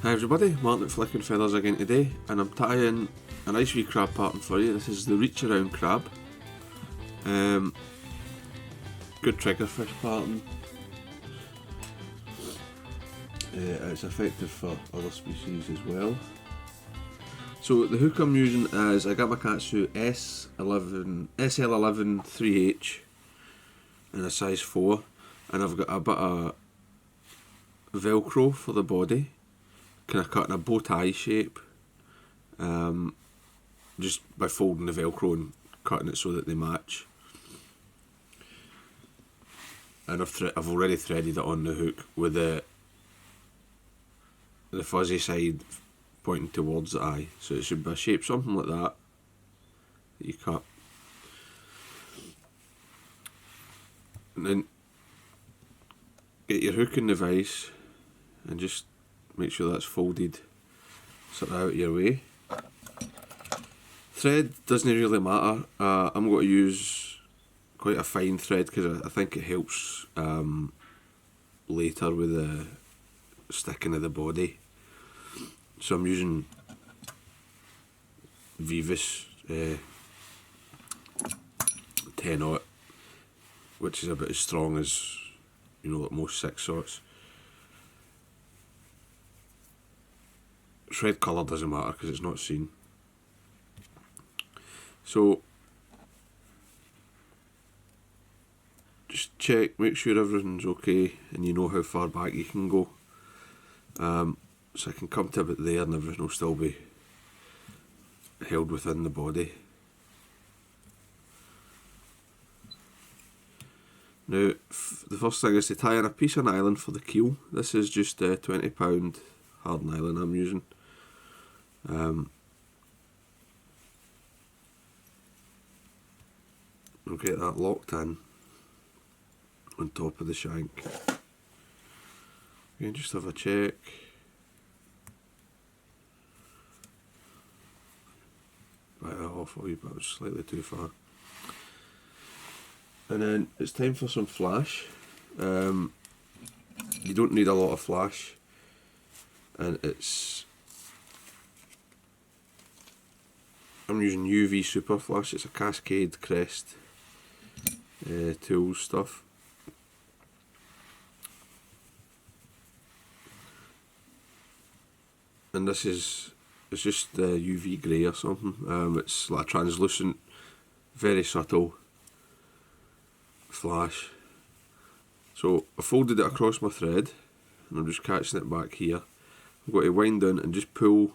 Hi everybody, Martin at Flicking Feathers again today, and I'm tying a nice wee crab pattern for you. This is the reach around crab. Good triggerfish pattern. It's effective for other species as well. So the hook I'm using is a Gamakatsu SL11 3H in a size 4, and I've got a bit of Velcro for the body, kind of cut in a bow tie shape, just by folding the Velcro and cutting it so that they match. And I've already threaded it on the hook with the fuzzy side pointing towards the eye, so it should be a shape something like that you cut. And then get your hook in the vise and just make sure that's folded sort of out of your way. Thread doesn't really matter. I'm going to use quite a fine thread because I think it helps later with the sticking of the body. So I'm using Vivus 10-aught, which is about as strong as, like most 6-aughts. Thread colour doesn't matter because it's not seen. So just check, make sure everything's okay and you know how far back you can go. So I can come to about there and everything will still be held within the body. Now, the first thing is to tie in a piece of nylon for the keel. This is just £20 hard nylon I'm using. I'll get that locked in on top of the shank. Okay, just have a check. Bite that off a wee bit, it's slightly too far. And then it's time for some flash. You don't need a lot of flash, and I'm using UV Super Flash. It's a Cascade Crest Tools stuff. And it's just UV grey or something. It's like a translucent, very subtle flash. So I folded it across my thread and I'm just catching it back here. I'm going to wind down and just pull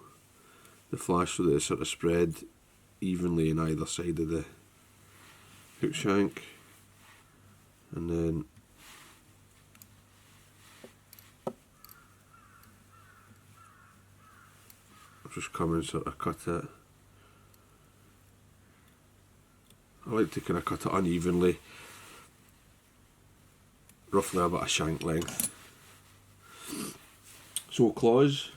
the flash so that it's sort of spread evenly on either side of the hook shank, and then I'll just come and sort of cut it. I like to kind of cut it unevenly, roughly about a shank length. So claws,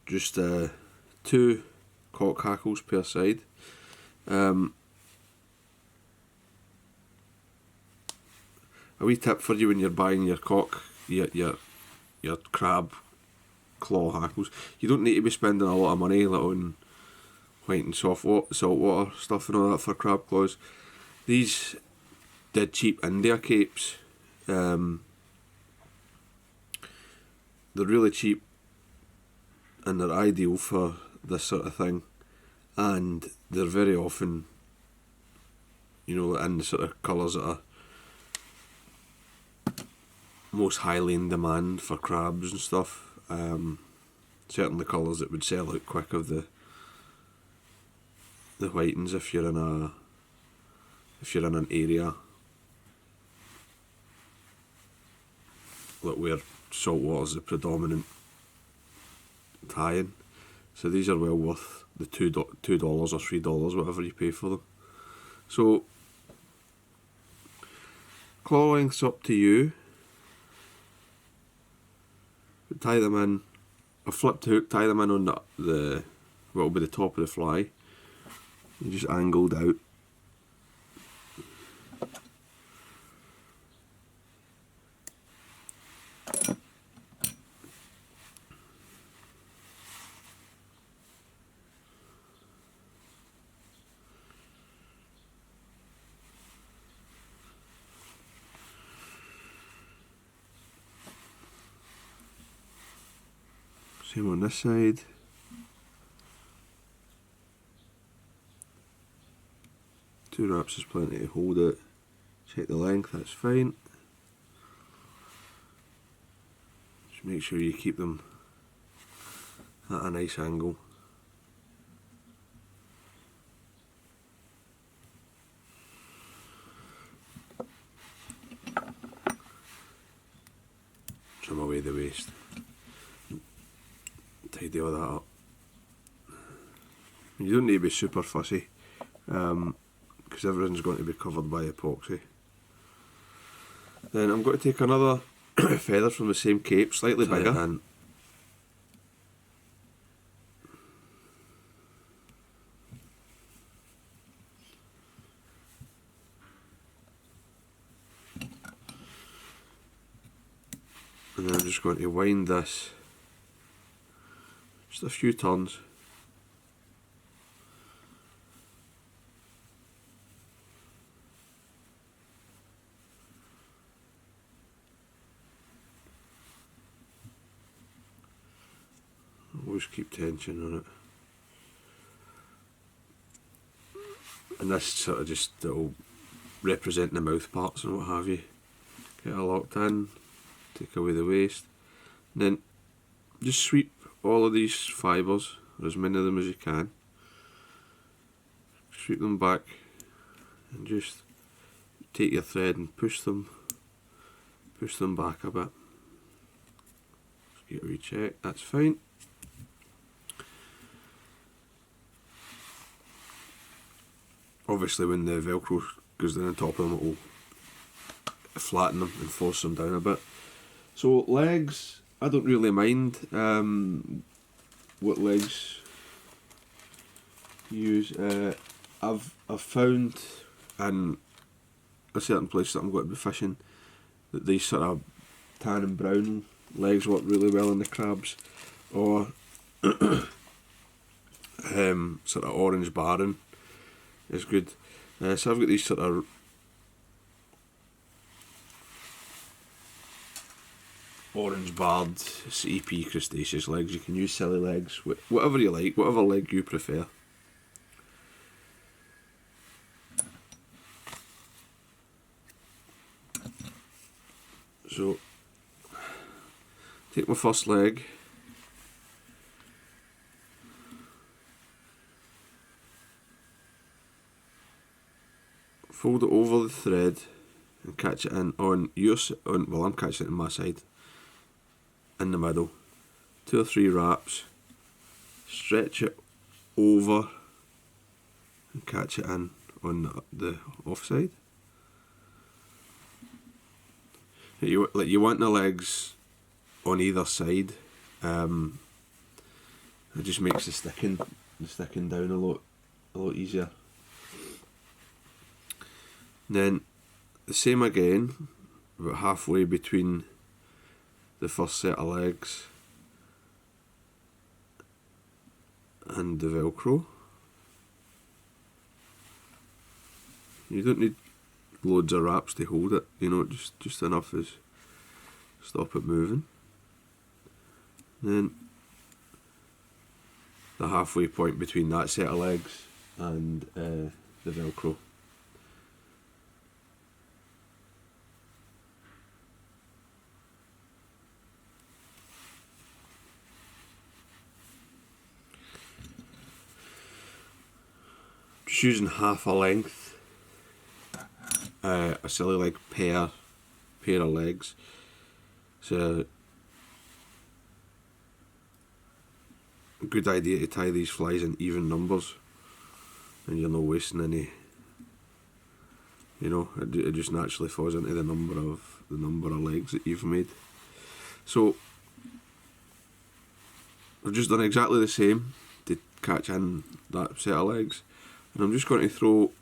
just 2 cock hackles per side. A wee tip for you when you're buying your your crab claw hackles, you don't need to be spending a lot of money like on white and salt water stuff and all that for crab claws. These dead cheap India capes, they're really cheap and they're ideal for this sort of thing, and they're very often, in the sort of colours that are most highly in demand for crabs and stuff. Certainly colours that would sell out quick of the whitings if you're in an area like where salt water is the predominant tie-in. So these are well worth the $2 or $3, whatever you pay for them. So claw length's up to you. Tie them in. I flipped the hook, tie them in on the what will be the top of the fly. You just angled out. Same on this side. Two wraps is plenty to hold it. Check the length, that's fine. Just make sure you keep them at a nice angle. Trim away the waste. Tidy all that up. You don't need to be super fussy, because everything's going to be covered by epoxy. Then I'm going to take another feather from the same cape, slightly bigger, and then I'm just going to wind this just a few turns. Always keep tension on it. And this sort of just, it'll represent the mouth parts and what have you. Get it locked in, take away the waste, and then just sweep all of these fibres, or as many of them as you can. Sweep them back and just take your thread and push them back a bit. Just get a recheck, that's fine. Obviously when the Velcro goes down on top of them, it will flatten them and force them down a bit. So legs, I don't really mind what legs you use. I've found in a certain place that I'm going to be fishing that these sort of tan and brown legs work really well in the crabs, or sort of orange barren is good. So I've got these sort of orange barred CP crustaceous legs. You can use silly legs, whatever you like, whatever leg you prefer. So take my first leg, fold it over the thread and catch it in on your well, I'm catching it on my side, in the middle. 2 or 3 wraps, stretch it over and catch it in on the offside. You want the legs on either side. It just makes the sticking down a lot easier. Then the same again, about halfway between the first set of legs and the Velcro. You don't need loads of wraps to hold it, you know, just enough as stop it moving. Then the halfway point between that set of legs and the Velcro. Just using half a length, a silly leg pair of legs. So a good idea to tie these flies in even numbers, and you're not wasting any. You know, it just naturally falls into the number of legs that you've made. So I've just done exactly the same to catch in that set of legs. And I'm just going to throw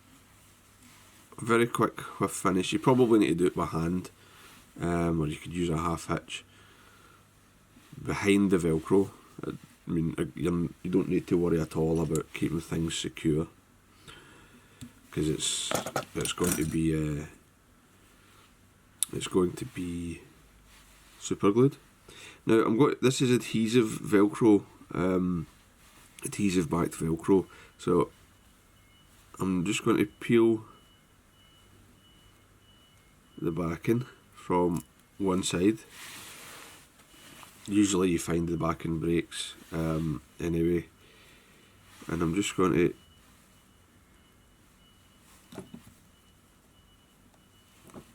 a very quick whiff finish. You probably need to do it by hand, or you could use a half hitch behind the Velcro. I mean, you don't need to worry at all about keeping things secure, because it's going to be super glued. Now this is adhesive Velcro, adhesive backed Velcro. So I'm just going to peel the backing from one side. Usually you find the backing breaks anyway, and I'm just going to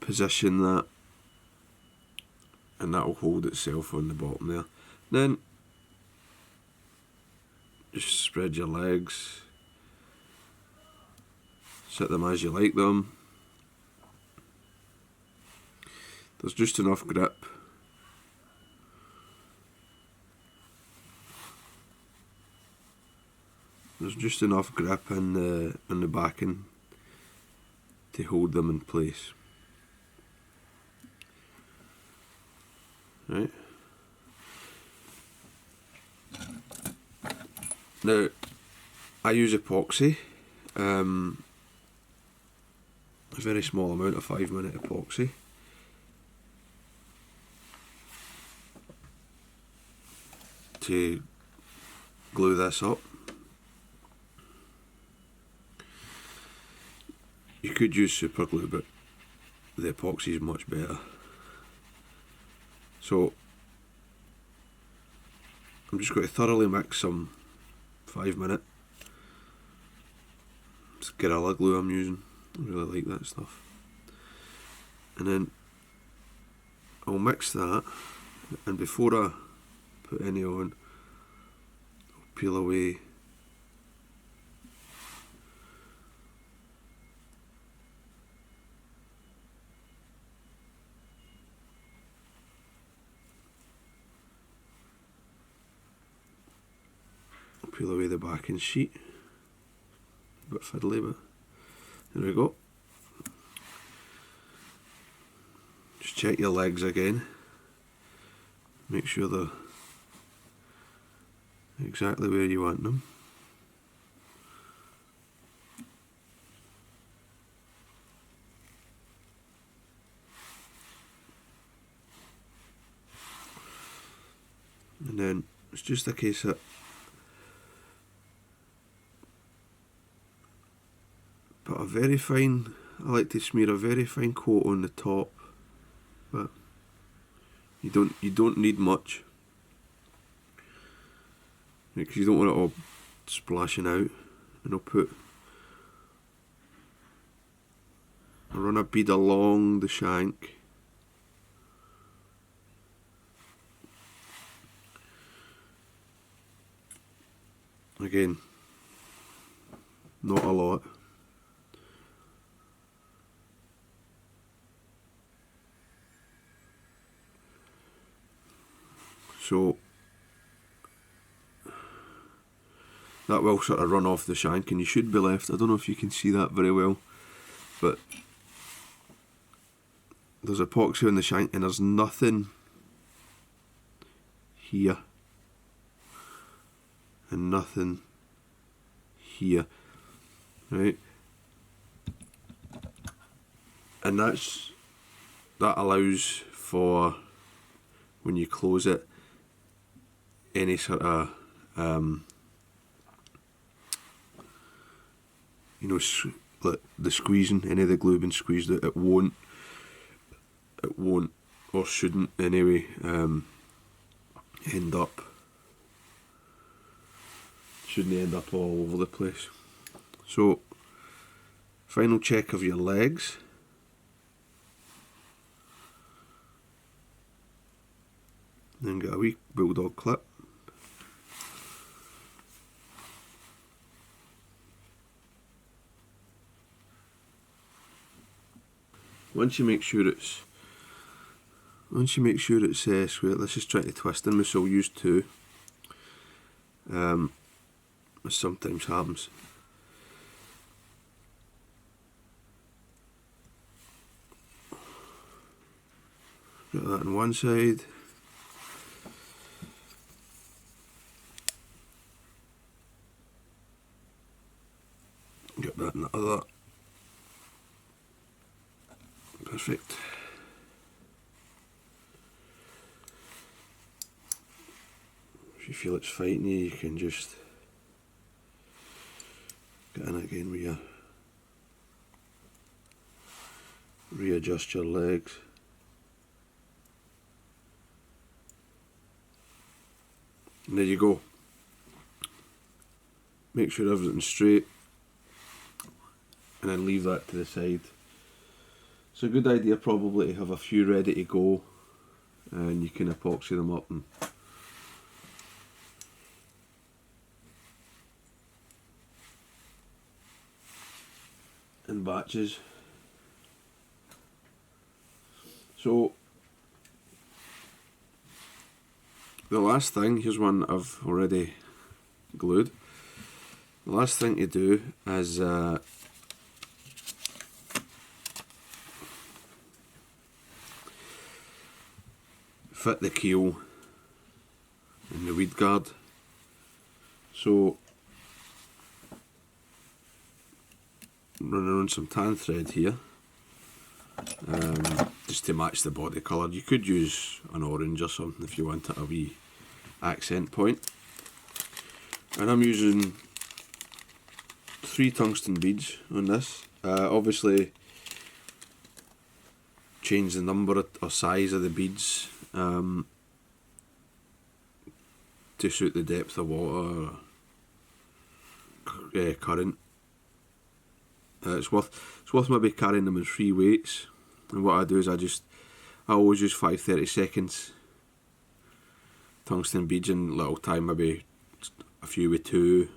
position that, and that will hold itself on the bottom there. Then just spread your legs, sit them as you like them. There's just enough grip. There's just enough grip in the backing to hold them in place. Right. Now, I use epoxy. A very small amount of 5-minute epoxy. To glue this up. You could use super glue, but the epoxy is much better. So I'm just going to thoroughly mix some 5-minute. It's Gorilla Glue I'm using. I really like that stuff. And then I'll mix that, and before I put any on, I'll peel away the backing sheet. A bit fiddly, but there we go. Just check your legs again. Make sure they're exactly where you want them. And then it's just a case that put a very fine, I like to smear a very fine coat on the top, but you don't need much, because you don't want it all splashing out. And I'll run a bead along the shank, again, not a lot. So that will sort of run off the shank, and you should be left, I don't know if you can see that very well, but there's epoxy on the shank and there's nothing here and nothing here, right? And that allows for, when you close it, any sort of like the squeezing, any of the glue being squeezed out, it won't or shouldn't anyway end up all over the place. So final check of your legs. Then get a wee bulldog clip. Once you make sure it's square, let's just try to twist them. So I'll use two. This sometimes happens. Get that on one side. Get that in the other. Perfect. you feel it's fighting you, you can just get in again with your readjust your legs. And there you go. Make sure everything's straight and then leave that to the side. It's a good idea probably to have a few ready to go, and you can epoxy them up in batches. So the last thing, here's one I've already glued. The last thing to do is fit the keel in the weed guard. So I'm running on some tan thread here, just to match the body colour. You could use an orange or something if you want it a wee accent point. And I'm using 3 tungsten beads on this. Obviously change the number or size of the beads to suit the depth of water or current. It's worth maybe carrying them in 3 weights. And what I do is I always use 5/32 tungsten beads in little time, maybe a few with 2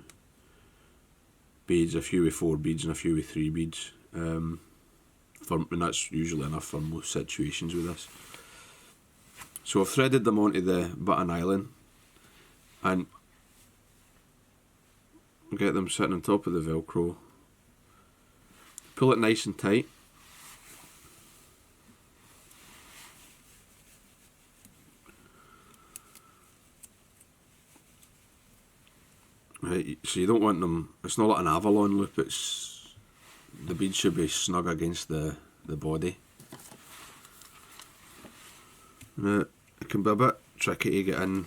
beads, a few with 4 beads, and a few with 3 beads. And that's usually enough for most situations with this. So I've threaded them onto the button island and get them sitting on top of the Velcro. Pull it nice and tight. Right, so you don't want them, it's not like an Avalon loop, the beads should be snug against the body. Now, it can be a bit tricky to get in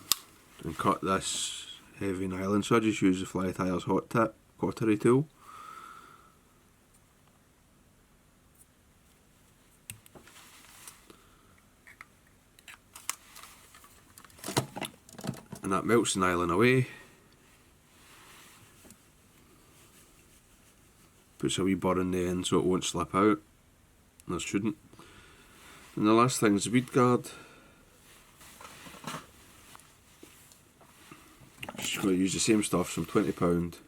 and cut this heavy nylon, so I just use the Fly Tyres hot tip cautery tool. And that melts the nylon away. Puts a wee burr in the end so it won't slip out. And it shouldn't. And the last thing is the weed guard. Just going to use the same stuff, some £20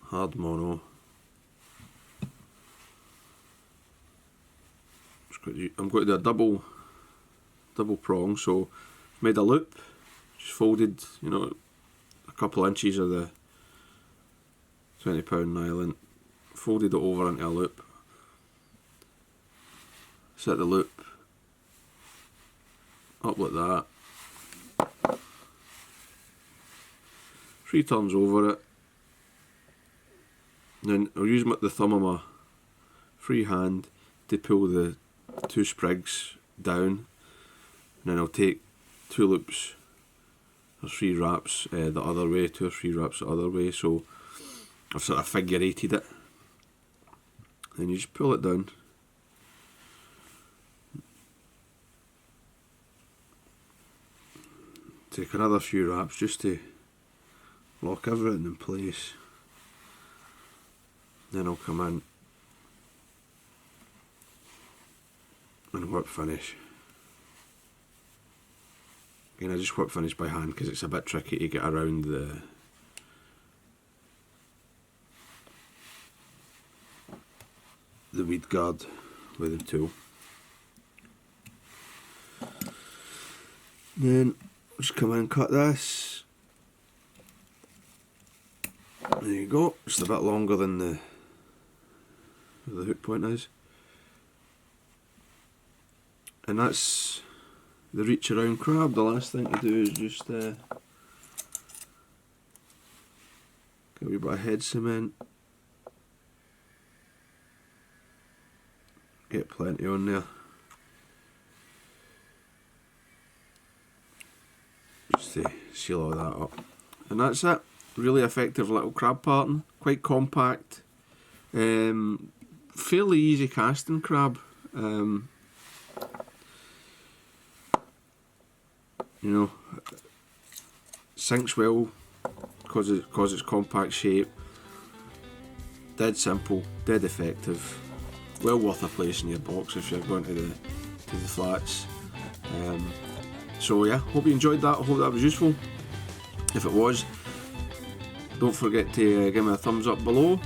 hard mono. I'm going to do a double prong, so I've made a loop, just folded, a couple inches of the £20 nylon, folded it over into a loop, set the loop up like that, 3 turns over it, and then I'll use the thumb of my free hand to pull the 2 sprigs down, and then I'll take 2 loops or 3 wraps the other way, 2 or 3 wraps the other way, so I've sort of figure eighted it. Then you just pull it down. Take another few wraps just to lock everything in place. Then I'll come in and whip finish. Again, I just whip finish by hand because it's a bit tricky to get around the weed guard with the tool. Then just come in and cut this. There you go, just a bit longer than the hook point is. And that's the reach around crab. The last thing to do is just get a wee bit of head cement. Get plenty on there. just to seal all that up. And that's it. Really effective little crab pattern, quite compact, fairly easy casting crab. You know, sinks well because it's compact shape. Dead simple, dead effective. Well worth a place in your box if you're going to the flats. So yeah, hope you enjoyed that. I hope that was useful. If it was, don't forget to give me a thumbs up below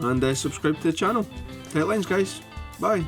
and subscribe to the channel. Tight lines, guys. Bye.